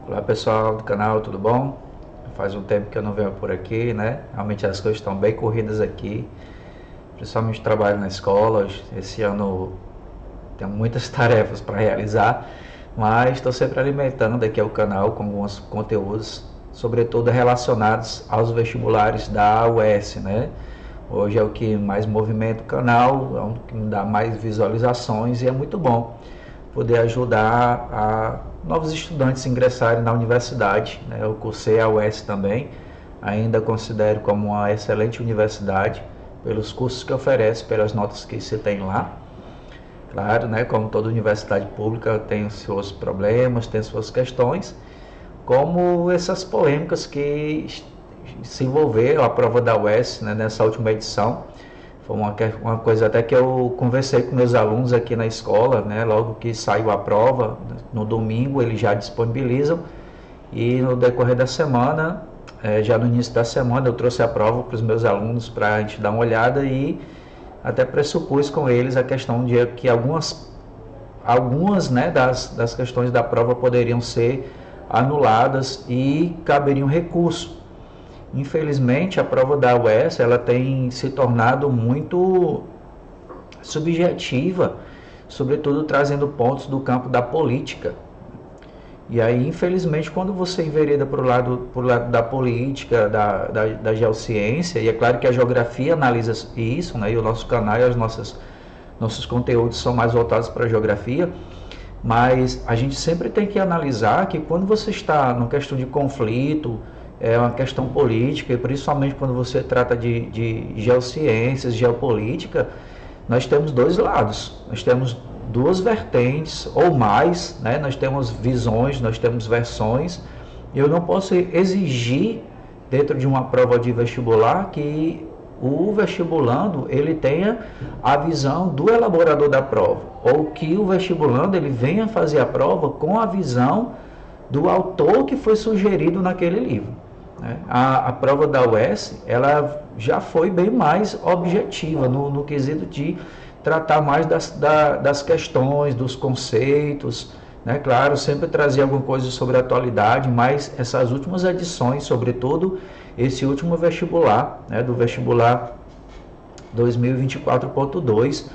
Olá pessoal do canal, tudo bom? Faz um tempo que eu não venho por aqui, né? Realmente as coisas estão bem corridas aqui, principalmente trabalho na escola. Esse ano tenho muitas tarefas para realizar, mas estou sempre alimentando aqui o canal com alguns conteúdos, sobretudo relacionados aos vestibulares da UES, né? Hoje é o que mais movimenta o canal, é o que me dá mais visualizações e é muito bom poder ajudar a novos estudantes a ingressarem na universidade, né? Eu cursei a UES também, ainda considero como uma excelente universidade pelos cursos que oferece, pelas notas que se tem lá. Claro, né, como toda universidade pública tem os seus problemas, tem suas questões, como essas polêmicas que se envolveram a prova da UES, né, nessa última edição. Foi uma coisa até que eu conversei com meus alunos aqui na escola, né? Logo que saiu a prova, no domingo eles já disponibilizam e no decorrer da semana, já no início da semana, eu trouxe a prova para os meus alunos para a gente dar uma olhada e até pressupus com eles a questão de que algumas, né, das questões da prova poderiam ser anuladas e caberia um recurso. Infelizmente, a prova da UES ela tem se tornado muito subjetiva, sobretudo trazendo pontos do campo da política. E aí, infelizmente, quando você envereda para o lado da política, da geociência, e é claro que a geografia analisa isso, né, e o nosso canal e nossos conteúdos são mais voltados para a geografia, mas a gente sempre tem que analisar que quando você está numa questão de conflito, é uma questão política, e principalmente quando você trata de geociências, geopolítica, nós temos dois lados, nós temos duas vertentes ou mais, né? Nós temos visões, nós temos versões, e eu não posso exigir dentro de uma prova de vestibular que o vestibulando ele tenha a visão do elaborador da prova, ou que o vestibulando ele venha fazer a prova com a visão do autor que foi sugerido naquele livro. A prova da UES ela já foi bem mais objetiva no quesito de tratar mais das questões, dos conceitos, né? Claro, sempre trazia alguma coisa sobre a atualidade, mas essas últimas edições, sobretudo esse último vestibular, né, do vestibular 2024.2,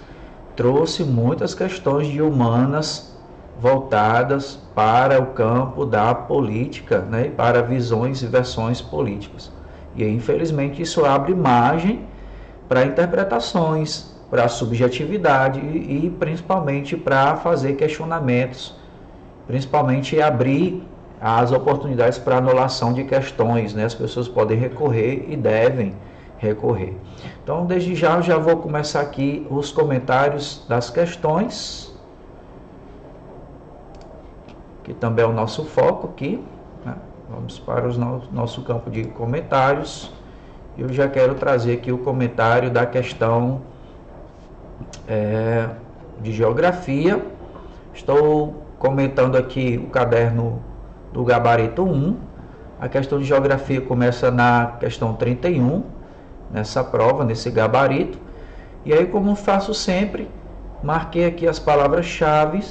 trouxe muitas questões de humanas voltadas para o campo da política, né, para visões e versões políticas. E infelizmente isso abre margem para interpretações, para subjetividade e principalmente para fazer questionamentos, principalmente abrir as oportunidades para anulação de questões, né? As pessoas podem recorrer e devem recorrer. Então, desde já, eu já vou começar aqui os comentários das questões, que também é o nosso foco aqui, né? Vamos para o nosso campo de comentários. Eu já quero trazer aqui o comentário da questão de geografia. Estou comentando aqui o caderno do gabarito 1. A questão de geografia começa na questão 31, nessa prova, nesse gabarito. E aí, como faço sempre, marquei aqui as palavras-chave.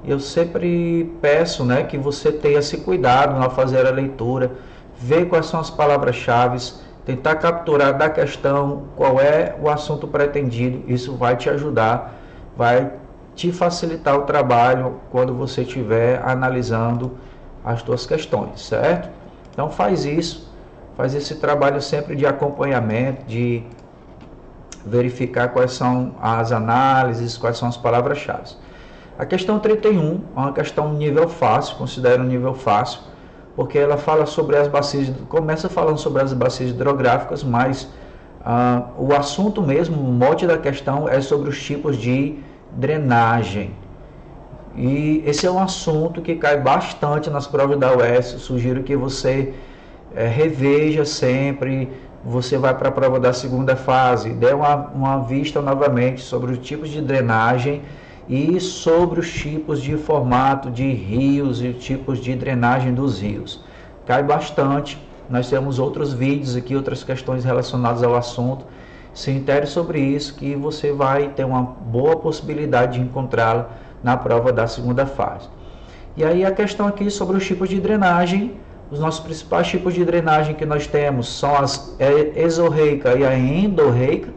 Eu sempre peço, né, que você tenha esse cuidado ao fazer a leitura, ver quais são as palavras-chave, tentar capturar da questão qual é o assunto pretendido. Isso vai te ajudar, vai te facilitar o trabalho quando você estiver analisando as tuas questões, certo? Então faz isso, faz esse trabalho sempre de acompanhamento, de verificar quais são as análises, quais são as palavras-chave. A questão 31 é uma questão nível fácil, considero um nível fácil, porque ela fala sobre as bacias, começa falando sobre as bacias hidrográficas, mas o assunto mesmo, o mote da questão é sobre os tipos de drenagem. E esse é um assunto que cai bastante nas provas da UES. Sugiro que você reveja sempre. Você vai para a prova da segunda fase, dê uma vista novamente sobre os tipos de drenagem e sobre os tipos de formato de rios e tipos de drenagem dos rios. Cai bastante. Nós temos outros vídeos aqui, outras questões relacionadas ao assunto. Se intere sobre isso, que você vai ter uma boa possibilidade de encontrá-la na prova da segunda fase. E aí a questão aqui sobre os tipos de drenagem. Os nossos principais tipos de drenagem que nós temos são as exorreica e a endorreica.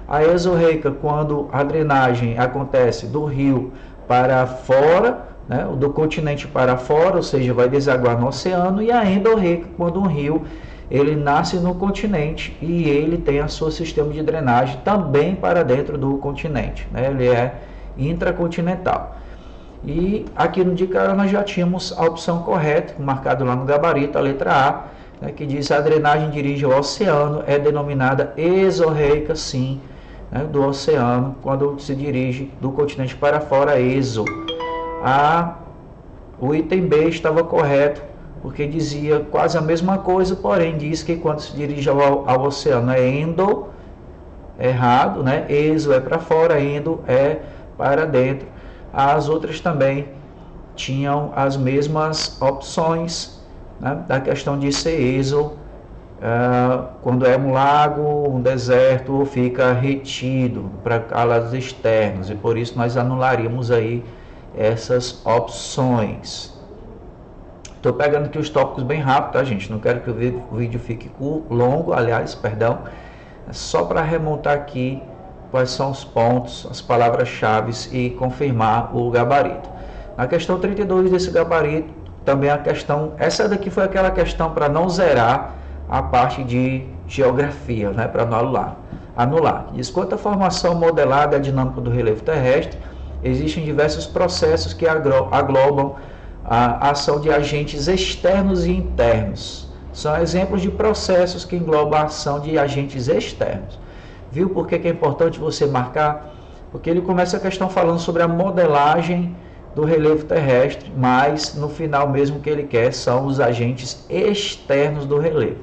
A exorreica, quando a drenagem acontece do rio para fora, né, do continente para fora, ou seja, vai desaguar no oceano, e a endorreica, quando um rio ele nasce no continente e ele tem a seu sistema de drenagem também para dentro do continente, né, ele é intracontinental. E aqui no de cara nós já tínhamos a opção correta, marcado lá no gabarito, a letra A, né, que diz: a drenagem dirige ao oceano é denominada exorreica, sim, né, do oceano, quando se dirige do continente para fora, exo. O item B estava correto, porque dizia quase a mesma coisa, porém diz que quando se dirige ao oceano é endo, errado, né? Exo é para fora, endo é para dentro. As outras também tinham as mesmas opções, né, da questão de ser exo, quando é um lago, um deserto, ou fica retido para lados externos, e por isso nós anularíamos aí essas opções. Estou pegando aqui os tópicos bem rápido, tá, gente? Não quero que o vídeo fique longo, aliás, perdão. É só para remontar aqui quais são os pontos, as palavras-chave e confirmar o gabarito. Na questão 32 desse gabarito, também a questão, essa daqui foi aquela questão para não zerar a parte de geografia, né, para não anular. Diz: quanto à formação modelada e a dinâmica do relevo terrestre, existem diversos processos que aglobam a ação de agentes externos e internos. São exemplos de processos que englobam a ação de agentes externos. Viu por que é importante você marcar? Porque ele começa a questão falando sobre a modelagem do relevo terrestre, mas no final mesmo que ele quer são os agentes externos do relevo.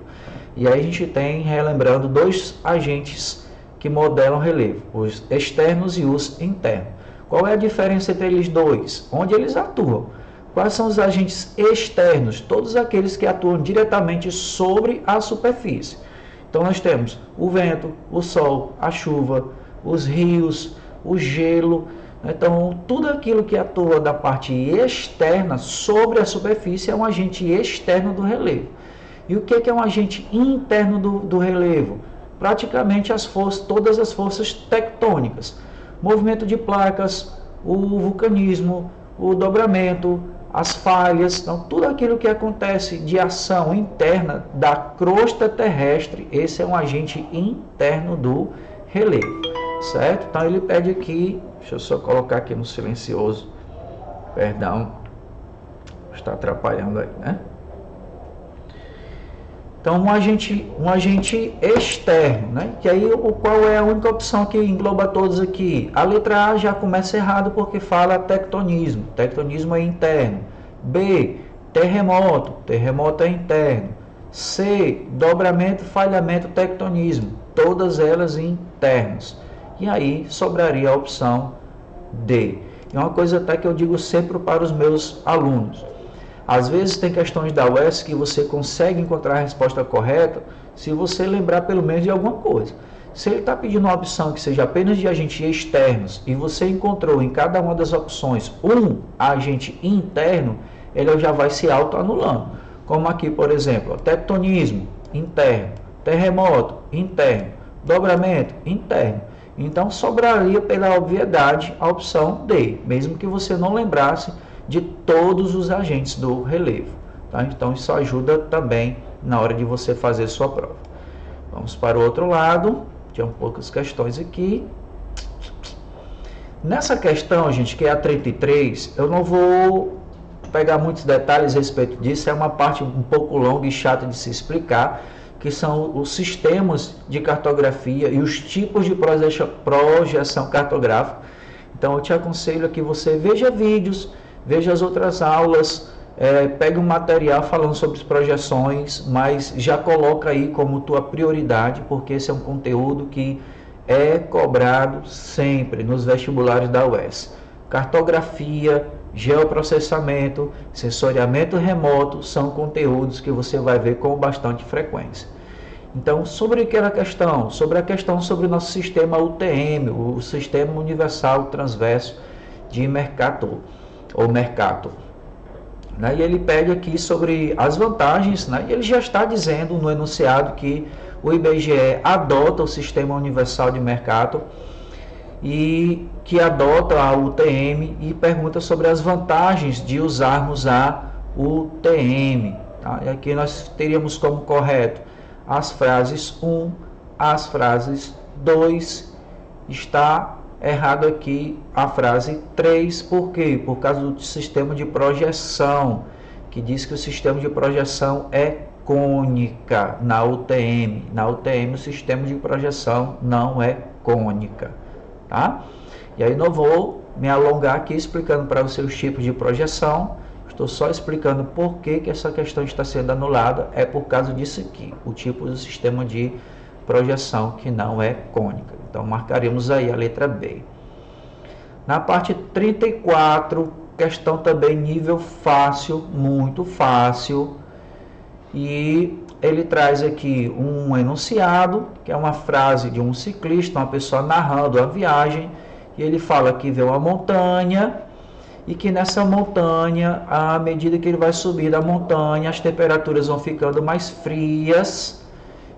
E aí a gente tem, relembrando, dois agentes que modelam o relevo, os externos e os internos. Qual é a diferença entre eles dois? Onde eles atuam? Quais são os agentes externos? Todos aqueles que atuam diretamente sobre a superfície. Então nós temos o vento, o sol, a chuva, os rios, o gelo. Então tudo aquilo que atua da parte externa sobre a superfície é um agente externo do relevo. E o que é um agente interno do relevo? Praticamente as forças, todas as forças tectônicas. Movimento de placas, o vulcanismo, o dobramento, as falhas, então tudo aquilo que acontece de ação interna da crosta terrestre, esse é um agente interno do relevo, certo? Então ele pede aqui, deixa eu só colocar aqui no silencioso, perdão, está atrapalhando aí, né? Então um agente externo, né? Que aí qual é a única opção que engloba todos aqui? A letra A já começa errado porque fala tectonismo. Tectonismo é interno. B, terremoto. Terremoto é interno. C, dobramento, falhamento, tectonismo. Todas elas internas. E aí sobraria a opção D. É uma coisa até que eu digo sempre para os meus alunos. Às vezes tem questões da UES que você consegue encontrar a resposta correta se você lembrar pelo menos de alguma coisa. Se ele está pedindo uma opção que seja apenas de agentes externos e você encontrou em cada uma das opções um agente interno, ele já vai se autoanulando. Como aqui, por exemplo, tectonismo, interno, terremoto, interno, dobramento, interno. Então sobraria pela obviedade a opção D, mesmo que você não lembrasse de todos os agentes do relevo, tá? Então isso ajuda também na hora de você fazer sua prova. Vamos para o outro lado, tinha poucas questões aqui. Nessa questão, gente, que é a 33, eu não vou pegar muitos detalhes a respeito disso, é uma parte um pouco longa e chata de se explicar, que são os sistemas de cartografia e os tipos de projeção cartográfica. Então eu te aconselho que você veja vídeos, veja as outras aulas, pegue um material falando sobre projeções, mas já coloca aí como tua prioridade, porque esse é um conteúdo que é cobrado sempre nos vestibulares da UES. Cartografia, geoprocessamento, sensoriamento remoto são conteúdos que você vai ver com bastante frequência. Então, sobre aquela questão? Sobre a questão sobre o nosso sistema UTM, o Sistema Universal Transverso de Mercator, ou Mercator. né? E ele pede aqui sobre as vantagens, né? E ele já está dizendo no enunciado que o IBGE adota o Sistema Universal de Mercado e que adota a UTM e pergunta sobre as vantagens de usarmos a UTM. Tá? E aqui nós teríamos como correto as frases 1, as frases 2, está errado aqui a frase 3, por quê? Por causa do sistema de projeção, que diz que o sistema de projeção é cônica na UTM. Na UTM o sistema de projeção não é cônica, tá? E aí não vou me alongar aqui explicando para os seus tipos de projeção, estou só explicando por que essa questão está sendo anulada, é por causa disso aqui, o tipo do sistema de projeção que não é cônica. Então marcaremos aí a letra B. Na parte 34, questão também nível fácil, muito fácil, e ele traz aqui um enunciado, que é uma frase de um ciclista, uma pessoa narrando a viagem, e ele fala que vê uma montanha, e que nessa montanha, à medida que ele vai subir da montanha, as temperaturas vão ficando mais frias.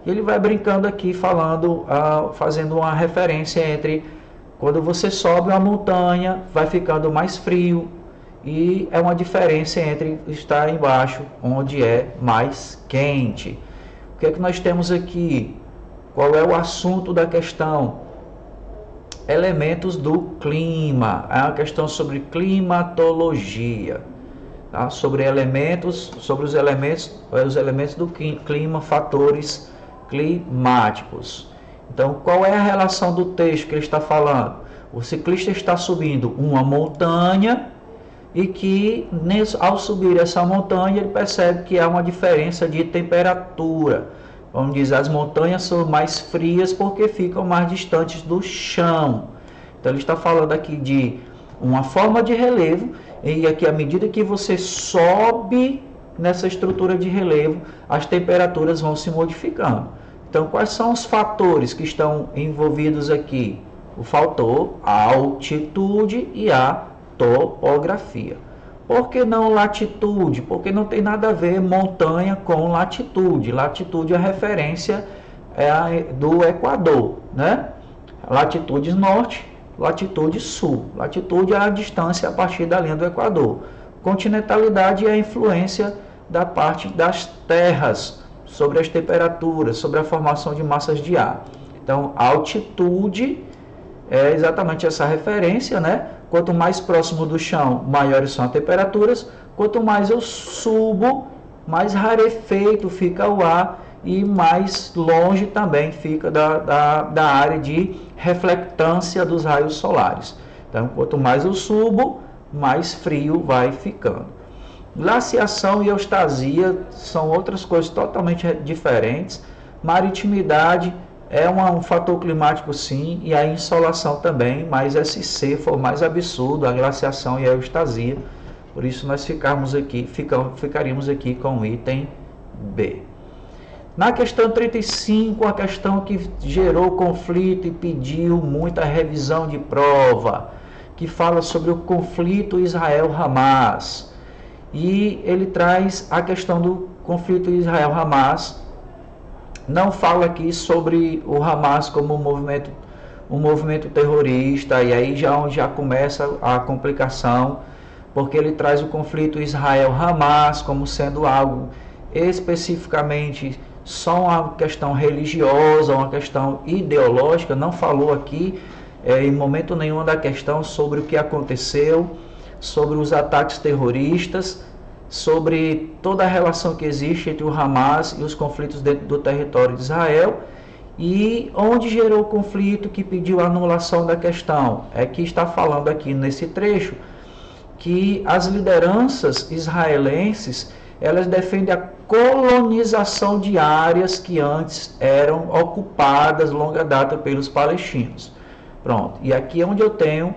E ele vai brincando aqui, falando, fazendo uma referência entre quando você sobe uma montanha, vai ficando mais frio, e é uma diferença entre estar embaixo, onde é mais quente. O que é que nós temos aqui? Qual é o assunto da questão? Elementos do clima, é uma questão sobre climatologia, tá? Sobre os elementos do clima, fatores climáticos. Então, qual é a relação do texto que ele está falando? O ciclista está subindo uma montanha e que, ao subir essa montanha, ele percebe que há uma diferença de temperatura. Vamos dizer, as montanhas são mais frias porque ficam mais distantes do chão. Então, ele está falando aqui de uma forma de relevo, e aqui, à medida que você sobe nessa estrutura de relevo, as temperaturas vão se modificando. Então, quais são os fatores que estão envolvidos aqui? O fator altitude e a topografia. Por que não latitude? Porque não tem nada a ver montanha com latitude. Latitude é a referência do Equador, né? Latitude norte, latitude sul. Latitude é a distância a partir da linha do Equador. Continentalidade é a influência da parte das terras sobre as temperaturas, sobre a formação de massas de ar. Então, altitude é exatamente essa referência, né? Quanto mais próximo do chão, maiores são as temperaturas. Quanto mais eu subo, mais rarefeito fica o ar e mais longe também fica da área de reflectância dos raios solares. Então, quanto mais eu subo, mais frio vai ficando. Glaciação e eustasia são outras coisas totalmente diferentes. Maritimidade é um fator climático, sim, e a insolação também, mas se for mais absurdo, a glaciação e a eustasia. Por isso nós ficaríamos aqui com o item B. Na questão 35, a questão que gerou conflito e pediu muita revisão de prova, que fala sobre o conflito Israel-Hamas. E ele traz a questão do conflito Israel-Hamas. Não fala aqui sobre o Hamas como um movimento terrorista, e aí já começa a complicação, porque ele traz o conflito Israel-Hamas como sendo algo especificamente só uma questão religiosa, uma questão ideológica. Não falou aqui em momento nenhum da questão sobre o que aconteceu, sobre os ataques terroristas, sobre toda a relação que existe entre o Hamas e os conflitos dentro do território de Israel, e onde gerou o conflito que pediu a anulação da questão. É que está falando aqui nesse trecho que as lideranças israelenses, elas defendem a colonização de áreas que antes eram ocupadas longa data pelos palestinos. Pronto, e aqui é onde eu tenho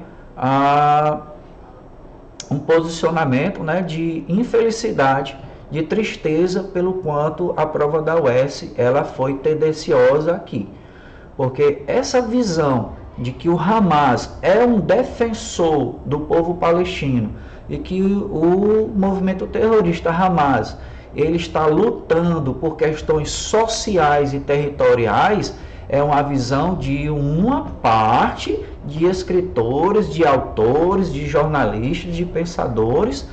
um posicionamento, né, de infelicidade, de tristeza, pelo quanto a prova da UES ela foi tendenciosa aqui. Porque essa visão de que o Hamas é um defensor do povo palestino, e que o movimento terrorista Hamas ele está lutando por questões sociais e territoriais, é uma visão de uma parte de escritores, de autores, de jornalistas, de pensadores,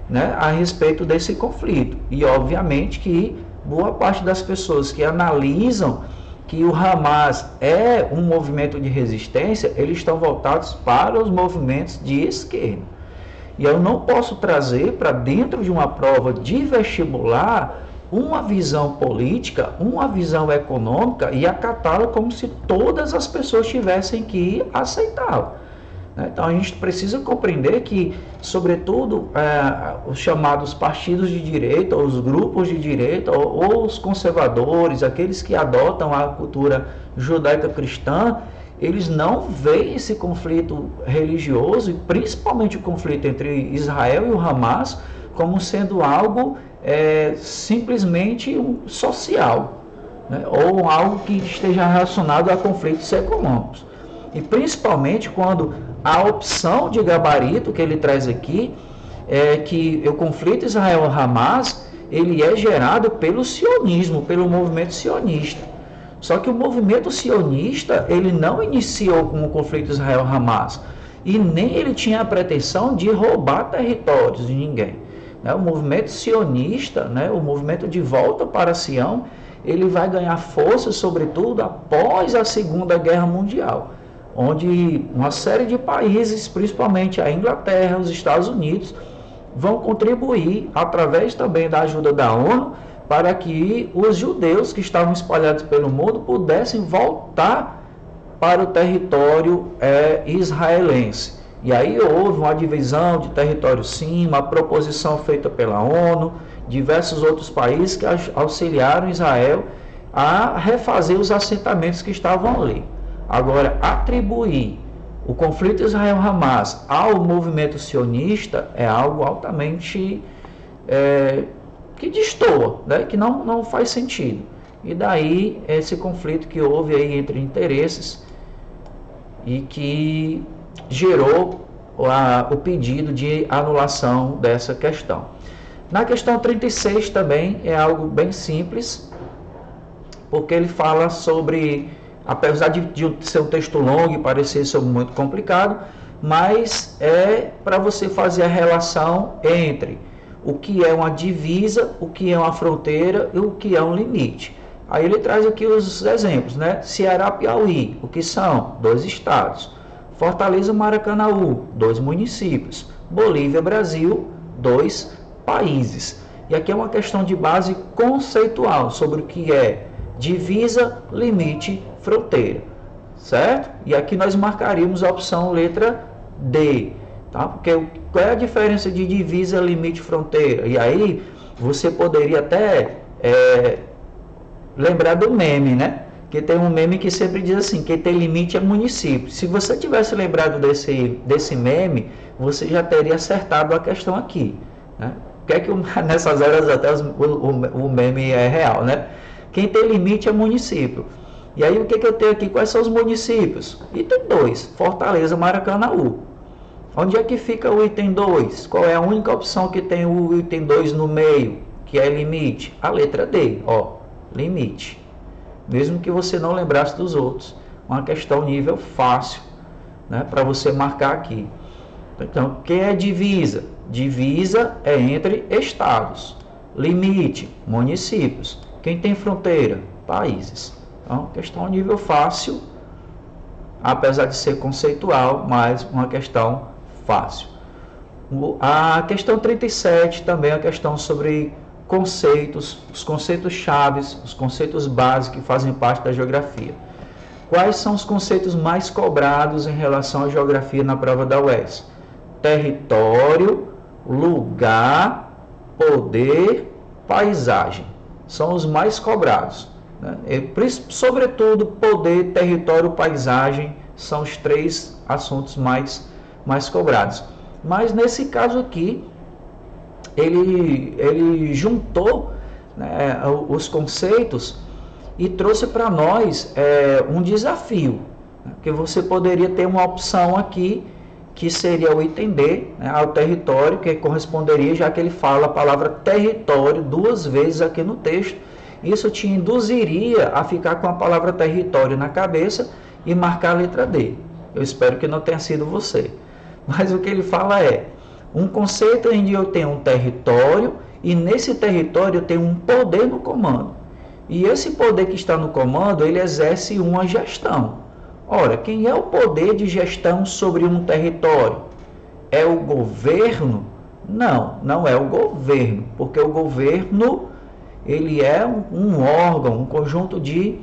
né, a respeito desse conflito. E obviamente que boa parte das pessoas que analisam que o Hamas é um movimento de resistência, eles estão voltados para os movimentos de esquerda. E eu não posso trazer para dentro de uma prova de vestibular uma visão política, uma visão econômica e acatá-la como se todas as pessoas tivessem que aceitá-la. Então a gente precisa compreender que, sobretudo, os chamados partidos de direita, os grupos de direita, ou os conservadores, aqueles que adotam a cultura judaica-cristã, eles não veem esse conflito religioso, e principalmente o conflito entre Israel e o Hamas, como sendo algo simplesmente social, né? Ou algo que esteja relacionado a conflitos econômicos. E principalmente quando a opção de gabarito que ele traz aqui é que o conflito Israel-Hamas ele é gerado pelo sionismo, pelo movimento sionista. Só que o movimento sionista ele não iniciou com o conflito Israel-Hamas e nem ele tinha a pretensão de roubar territórios de ninguém. O movimento sionista, o movimento de volta para Sião, ele vai ganhar força, sobretudo, após a Segunda Guerra Mundial, onde uma série de países, principalmente a Inglaterra, os Estados Unidos, vão contribuir, através também da ajuda da ONU, para que os judeus que estavam espalhados pelo mundo pudessem voltar para o território israelense. E aí houve uma divisão de território sim, uma proposição feita pela ONU, diversos outros países que auxiliaram Israel a refazer os assentamentos que estavam ali. Agora, atribuir o conflito Israel-Hamas ao movimento sionista é algo altamente que destoa, né? Que não faz sentido. E daí esse conflito que houve aí entre interesses e que gerou o pedido de anulação dessa questão. Na questão 36 também é algo bem simples, porque ele fala sobre, apesar de ser um texto longo e parecer ser muito complicado, mas é para você fazer a relação entre o que é uma divisa, o que é uma fronteira e o que é um limite. Aí ele traz aqui os exemplos, né? Ceará, Piauí, o que são? 2 estados. Fortaleza, Maracanaú, 2 municípios. Bolívia, Brasil, 2 países. E aqui é uma questão de base conceitual sobre o que é divisa, limite, fronteira, certo? E aqui nós marcaríamos a opção letra D, tá? Porque qual é a diferença de divisa, limite, fronteira? E aí você poderia até lembrar do meme, né? Que tem um meme que sempre diz assim, quem tem limite é município. Se você tivesse lembrado desse meme, você já teria acertado a questão aqui, né? Que é que nessas horas até o meme é real, né? Quem tem limite é município. E aí o que eu tenho aqui? Quais são os municípios? Item 2, Fortaleza, Maracanaú. Onde é que fica o item 2? Qual é a única opção que tem o item 2 no meio, que é limite? A letra D, ó, limite. Mesmo que você não lembrasse dos outros. Uma questão nível fácil, né, para você marcar aqui. Então, o que é divisa? Divisa é entre estados. Limite, municípios. Quem tem fronteira? Países. Então, questão nível fácil, apesar de ser conceitual, mas uma questão fácil. A questão 37 também é a questão sobre conceitos, os conceitos chaves, os conceitos básicos que fazem parte da geografia. Quais são os conceitos mais cobrados em relação à geografia na prova da UES? Território, lugar, poder, paisagem. São os mais cobrados, né? Sobretudo, poder, território, paisagem são os 3 assuntos mais cobrados. Mas nesse caso aqui, ele juntou, né, os conceitos e trouxe para nós um desafio, né, que você poderia ter uma opção aqui que seria o item D, né, ao território, que corresponderia, já que ele fala a palavra território 2 vezes aqui no texto. Isso te induziria a ficar com a palavra território na cabeça e marcar a letra D. Eu espero que não tenha sido você. Mas o que ele fala é um conceito onde eu tenho um território e nesse território eu tenho um poder no comando. E esse poder que está no comando, ele exerce uma gestão. Ora, quem é o poder de gestão sobre um território? É o governo? Não, não é o governo, porque o governo ele é um órgão, um conjunto de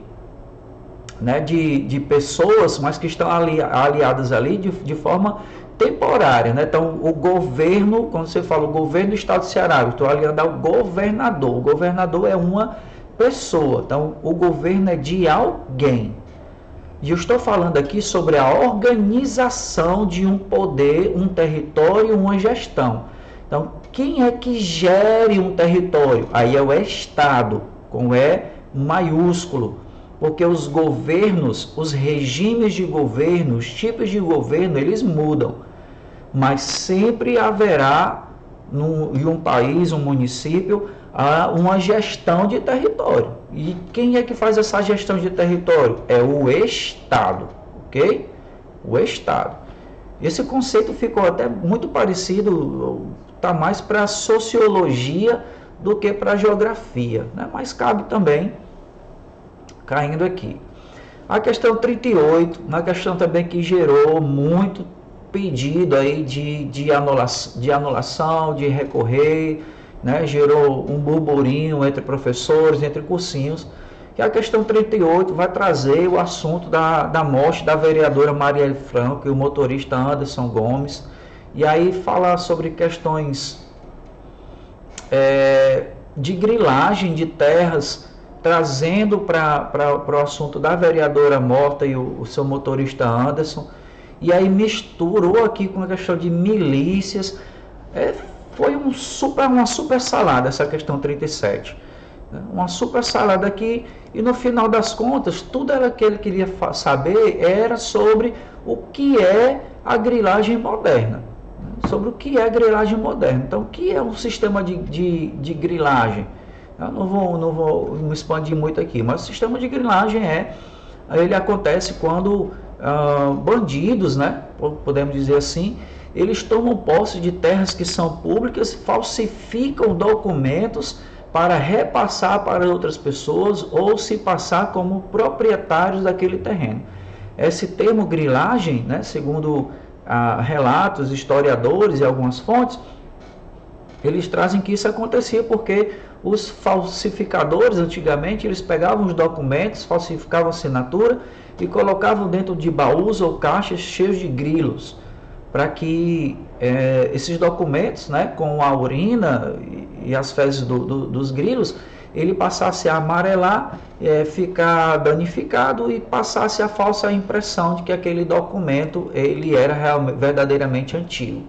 pessoas, mas que estão aliadas ali de forma temporária, né? Então, o governo, quando você fala o governo do estado do Ceará, eu estou aliado ao governador. O governador é uma pessoa, então o governo é de alguém. E eu estou falando aqui sobre a organização de um poder, um território, uma gestão. Então, quem é que gere um território? Aí é o Estado, com E maiúsculo. Porque os governos, os regimes de governo, os tipos de governo, eles mudam. Mas sempre haverá, em um país, um município, uma gestão de território. E quem é que faz essa gestão de território? É o Estado, ok? O Estado. Esse conceito ficou até muito parecido, está mais para a sociologia do que para a geografia, né? Mas cabe também, caindo aqui. A questão 38, uma questão também que gerou muito pedido aí de anulação, de recorrer, né? Gerou um burburinho entre professores, entre cursinhos, que a questão 38 vai trazer o assunto da morte da vereadora Marielle Franco e o motorista Anderson Gomes, e aí falar sobre questões de grilagem de terras, trazendo para o assunto da vereadora morta e o seu motorista Anderson, e aí misturou aqui com a questão de milícias. Foi uma super salada essa questão 37. Uma super salada aqui, e no final das contas, tudo que ele queria saber era sobre o que é a grilagem moderna. Sobre o que é a grilagem moderna. Então, o que é um sistema de grilagem? Eu não vou me expandir muito aqui, mas o sistema de grilagem ele acontece quando bandidos, né, podemos dizer assim, eles tomam posse de terras que são públicas, falsificam documentos para repassar para outras pessoas ou se passar como proprietários daquele terreno. Esse termo grilagem, né, segundo relatos, historiadores e algumas fontes, eles trazem que isso acontecia porque os falsificadores, antigamente, eles pegavam os documentos, falsificavam a assinatura e colocavam dentro de baús ou caixas cheios de grilos, para que esses documentos, né, com a urina e as fezes dos grilos, ele passasse a amarelar, ficar danificado e passasse a falsa impressão de que aquele documento ele era verdadeiramente antigo.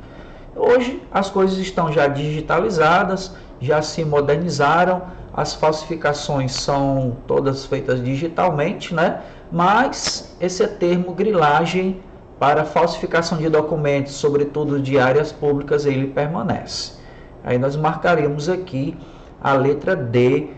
Hoje as coisas estão já digitalizadas, já se modernizaram, as falsificações são todas feitas digitalmente, né? Mas esse termo grilagem para falsificação de documentos, sobretudo de áreas públicas, ele permanece. Aí nós marcaremos aqui a letra D,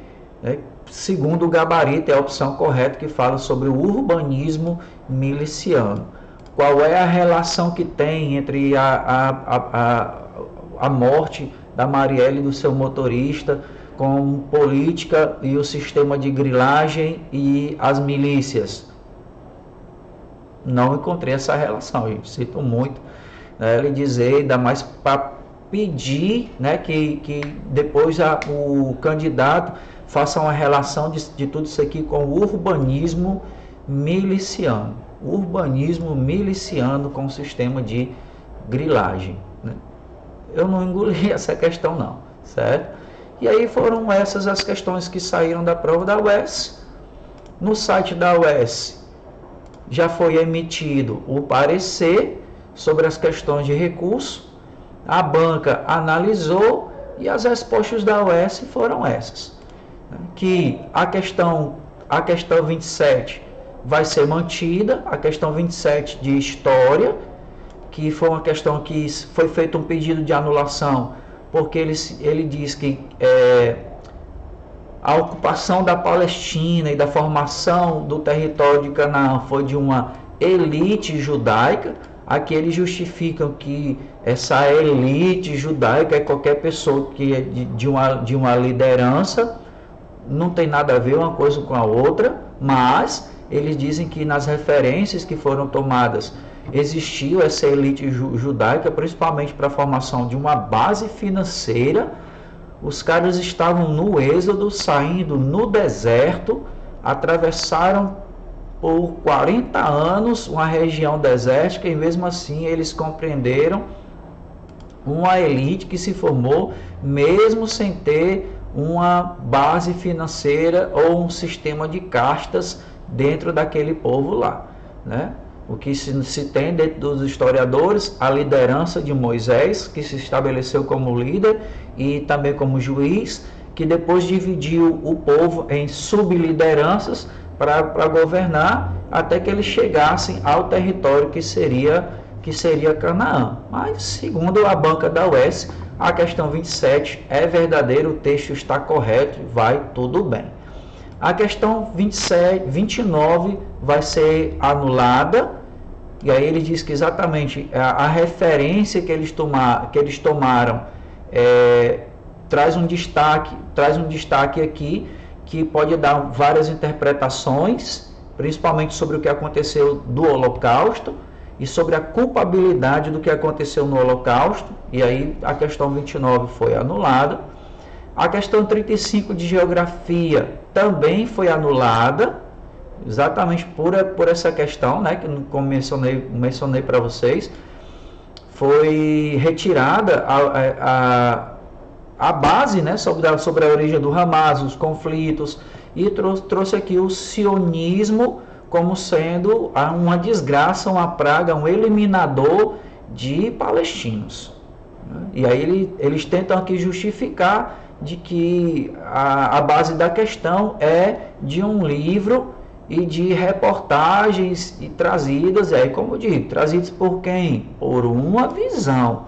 né? Segundo o gabarito, é a opção correta que fala sobre o urbanismo miliciano. Qual é a relação que tem entre a morte da Marielle e do seu motorista com política e o sistema de grilagem e as milícias? Não encontrei essa relação, gente. Sinto muito, né, ele dizer, ainda mais para pedir, né, que depois o candidato faça uma relação de tudo isso aqui com o urbanismo miliciano. Urbanismo miliciano com o sistema de grilagem, né? Eu não engoli essa questão não, certo? E aí foram essas as questões que saíram da prova da UES. No site da UES já foi emitido o parecer sobre as questões de recurso, a banca analisou e as respostas da UES foram essas, né? Que a questão 27 vai ser mantida, a questão 27 de história, que foi uma questão que foi feito um pedido de anulação, porque ele diz que a ocupação da Palestina e da formação do território de Canaã foi de uma elite judaica. Aqui eles justificam que essa elite judaica é qualquer pessoa que é de uma liderança, não tem nada a ver uma coisa com a outra, mas eles dizem que nas referências que foram tomadas existiu essa elite judaica, principalmente para a formação de uma base financeira. Os caras estavam no êxodo, saindo no deserto, atravessaram por 40 anos uma região desértica e mesmo assim eles compreenderam uma elite que se formou mesmo sem ter uma base financeira ou um sistema de castas dentro daquele povo lá, né? O que se tem dentro dos historiadores, a liderança de Moisés, que se estabeleceu como líder e também como juiz, que depois dividiu o povo em sublideranças para governar, até que eles chegassem ao território que seria Canaã. Mas, segundo a banca da UES, a questão 27 é verdadeira, o texto está correto, vai tudo bem. A questão 29 vai ser anulada, e aí ele diz que exatamente a referência que eles tomaram traz um destaque aqui, que pode dar várias interpretações, principalmente sobre o que aconteceu do Holocausto e sobre a culpabilidade do que aconteceu no Holocausto, e aí a questão 29 foi anulada. A questão 35 de geografia também foi anulada, exatamente por essa questão, né, que como mencionei para vocês, foi retirada a base, né, sobre a origem do Hamas, os conflitos, e trouxe aqui o sionismo como sendo uma desgraça, uma praga, um eliminador de palestinos. E aí eles tentam aqui justificar de que a base da questão é de um livro e de reportagens e trazidas, aí como eu digo, trazidas por quem? Por uma visão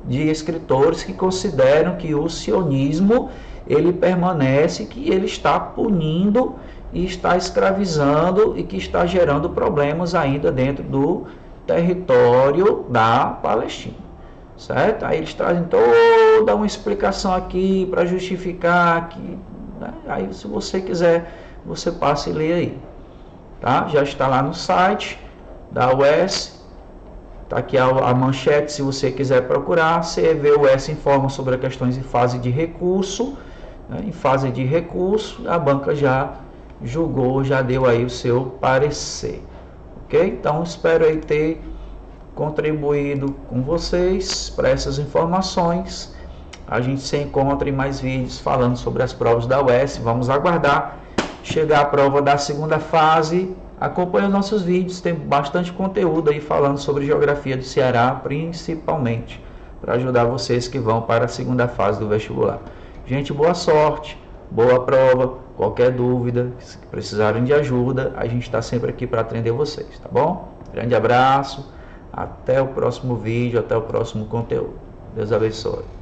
de escritores que consideram que o sionismo ele permanece, que ele está punindo e está escravizando e que está gerando problemas ainda dentro do território da Palestina, certo? Aí eles trazem toda uma explicação aqui para justificar que, né? Aí se você quiser, você passa e lê aí, tá? Já está lá no site da UES, tá aqui a manchete, se você quiser procurar, CEV-UES informa sobre as questões em fase de recurso, né? Em fase de recurso, a banca já julgou, já deu aí o seu parecer, ok? Então espero aí ter contribuído com vocês para essas informações. A gente se encontra em mais vídeos falando sobre as provas da UES. Vamos aguardar chegar a prova da segunda fase. Acompanhe os nossos vídeos, tem bastante conteúdo aí falando sobre geografia do Ceará, principalmente, para ajudar vocês que vão para a segunda fase do vestibular. Gente, boa sorte, boa prova. Qualquer dúvida, se precisarem de ajuda, a gente está sempre aqui para atender vocês, tá bom? Grande abraço, até o próximo vídeo, até o próximo conteúdo. Deus abençoe.